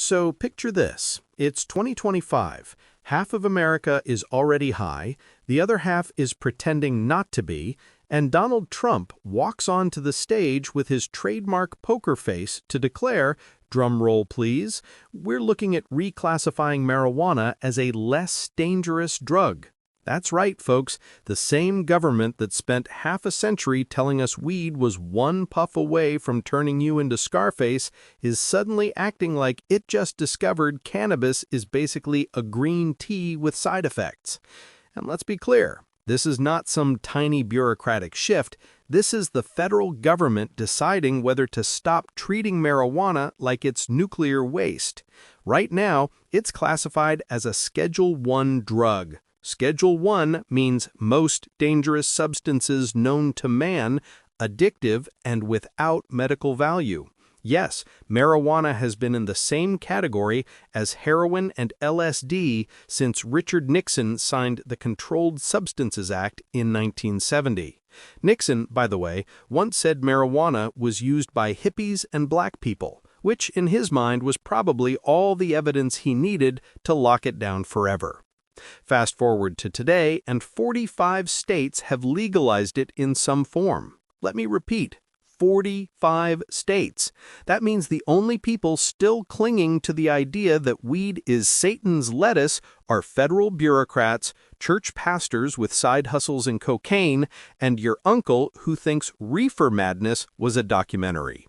So picture this. It's 2025. Half of America is already high, the other half is pretending not to be, and Donald Trump walks onto the stage with his trademark poker face to declare, drum roll please, we're looking at reclassifying marijuana as a less dangerous drug. That's right, folks. The same government that spent half a century telling us weed was one puff away from turning you into Scarface is suddenly acting like it just discovered cannabis is basically a green tea with side effects. And let's be clear, this is not some tiny bureaucratic shift. This is the federal government deciding whether to stop treating marijuana like it's nuclear waste. Right now, it's classified as a Schedule I drug. Schedule I means most dangerous substances known to man, addictive, and without medical value. Yes, marijuana has been in the same category as heroin and LSD since Richard Nixon signed the Controlled Substances Act in 1970. Nixon, by the way, once said marijuana was used by hippies and black people, which in his mind was probably all the evidence he needed to lock it down forever. Fast forward to today, and 45 states have legalized it in some form. Let me repeat, 45 states. That means the only people still clinging to the idea that weed is Satan's lettuce are federal bureaucrats, church pastors with side hustles in cocaine, and your uncle who thinks Reefer Madness was a documentary.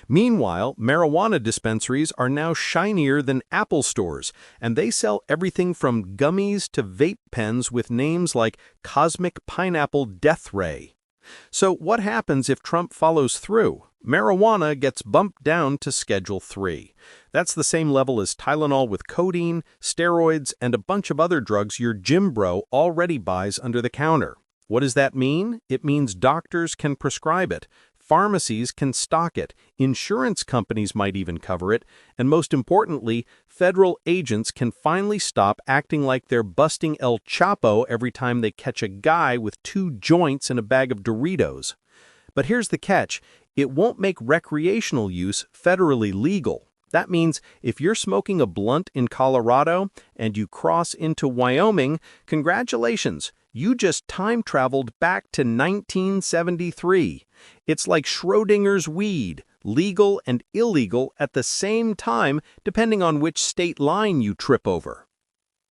Meanwhile, marijuana dispensaries are now shinier than Apple stores, and they sell everything from gummies to vape pens with names like Cosmic Pineapple Death Ray. So what happens if Trump follows through? Marijuana gets bumped down to Schedule III. That's the same level as Tylenol with codeine, steroids, and a bunch of other drugs your gym bro already buys under the counter. What does that mean? It means doctors can prescribe it. Pharmacies can stock it, insurance companies might even cover it, and most importantly, federal agents can finally stop acting like they're busting El Chapo every time they catch a guy with 2 joints and a bag of Doritos. But here's the catch, it won't make recreational use federally legal. That means if you're smoking a blunt in Colorado and you cross into Wyoming, congratulations, you just time-traveled back to 1973. It's like Schrodinger's weed, legal and illegal at the same time depending on which state line you trip over.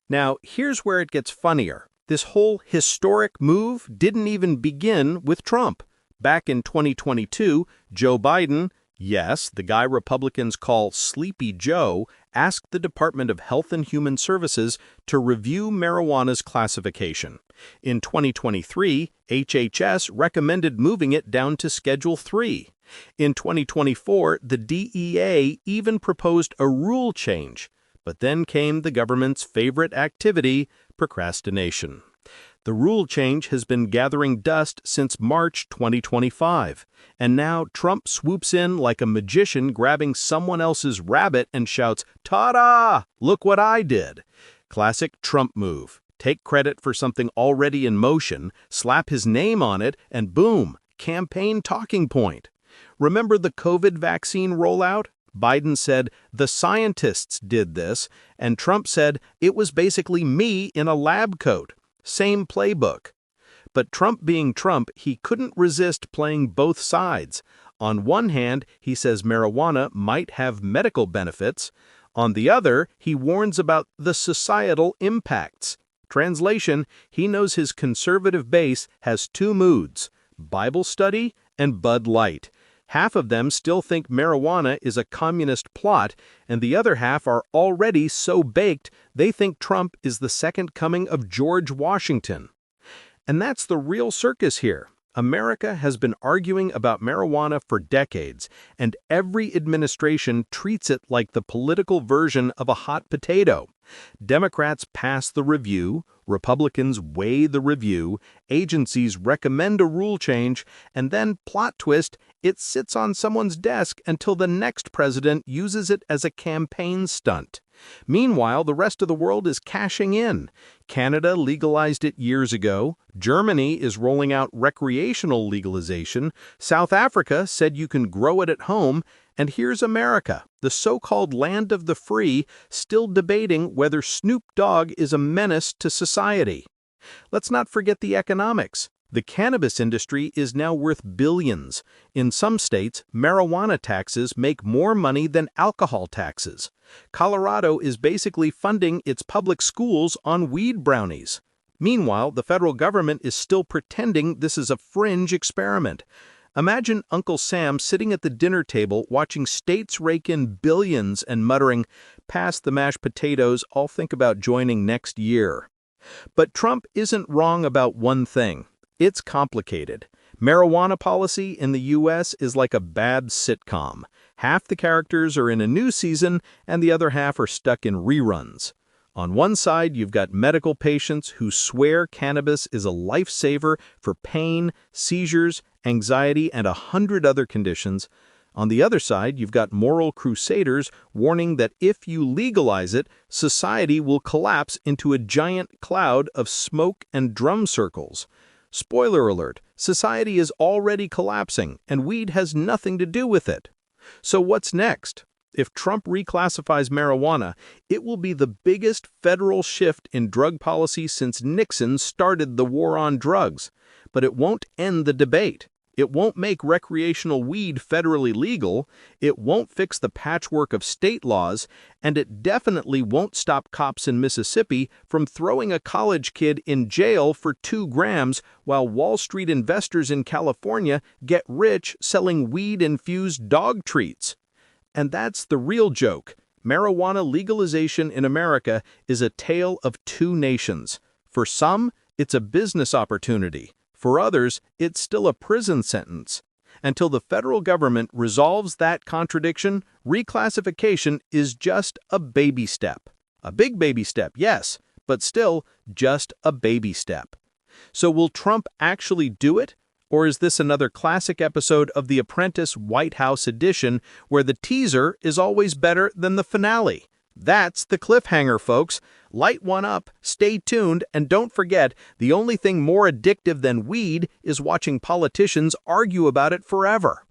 Now, here's where it gets funnier. This whole historic move didn't even begin with Trump. Back in 2022, Joe Biden, yes, the guy Republicans call Sleepy Joe, asked the Department of Health and Human Services to review marijuana's classification. In 2023, HHS recommended moving it down to Schedule III. In 2024, the DEA even proposed a rule change. But then came the government's favorite activity, procrastination. The rule change has been gathering dust since March 2025, and now Trump swoops in like a magician grabbing someone else's rabbit and shouts, "Ta-da! Look what I did!" Classic Trump move. Take credit for something already in motion, slap his name on it, and boom, campaign talking point. Remember the COVID vaccine rollout? Biden said, "The scientists did this," and Trump said, "It was basically me in a lab coat." Same playbook. But Trump being Trump, he couldn't resist playing both sides. On one hand, he says marijuana might have medical benefits. On the other, he warns about the societal impacts. Translation, he knows his conservative base has 2 moods, Bible study and Bud Light. Half of them still think marijuana is a communist plot, and the other half are already so baked they think Trump is the second coming of George Washington. And that's the real circus here. America has been arguing about marijuana for decades, and every administration treats it like the political version of a hot potato. Democrats pass the review, Republicans weigh the review, agencies recommend a rule change, and then, plot twist, it sits on someone's desk until the next president uses it as a campaign stunt. Meanwhile, the rest of the world is cashing in. Canada legalized it years ago. Germany is rolling out recreational legalization. South Africa said you can grow it at home. And here's America, the so-called land of the free, still debating whether Snoop Dogg is a menace to society. Let's not forget the economics. The cannabis industry is now worth billions. In some states, marijuana taxes make more money than alcohol taxes. Colorado is basically funding its public schools on weed brownies. Meanwhile, the federal government is still pretending this is a fringe experiment. Imagine Uncle Sam sitting at the dinner table watching states rake in billions and muttering, "Pass the mashed potatoes, I'll think about joining next year." But Trump isn't wrong about one thing. It's complicated. Marijuana policy in the U.S. is like a bad sitcom. Half the characters are in a new season, and the other half are stuck in reruns. On one side, you've got medical patients who swear cannabis is a lifesaver for pain, seizures, anxiety, and 100 other conditions. On the other side, you've got moral crusaders warning that if you legalize it, society will collapse into a giant cloud of smoke and drum circles. Spoiler alert, society is already collapsing, and weed has nothing to do with it. So what's next? If Trump reclassifies marijuana, it will be the biggest federal shift in drug policy since Nixon started the war on drugs. But it won't end the debate. It won't make recreational weed federally legal, it won't fix the patchwork of state laws, and it definitely won't stop cops in Mississippi from throwing a college kid in jail for 2 grams while Wall Street investors in California get rich selling weed-infused dog treats. And that's the real joke. Marijuana legalization in America is a tale of 2 nations. For some, it's a business opportunity. For others, it's still a prison sentence. Until the federal government resolves that contradiction, reclassification is just a baby step. A big baby step, yes, but still just a baby step. So will Trump actually do it? Or is this another classic episode of The Apprentice White House edition where the teaser is always better than the finale? That's the cliffhanger, folks. Light one up, stay tuned, and don't forget, the only thing more addictive than weed is watching politicians argue about it forever.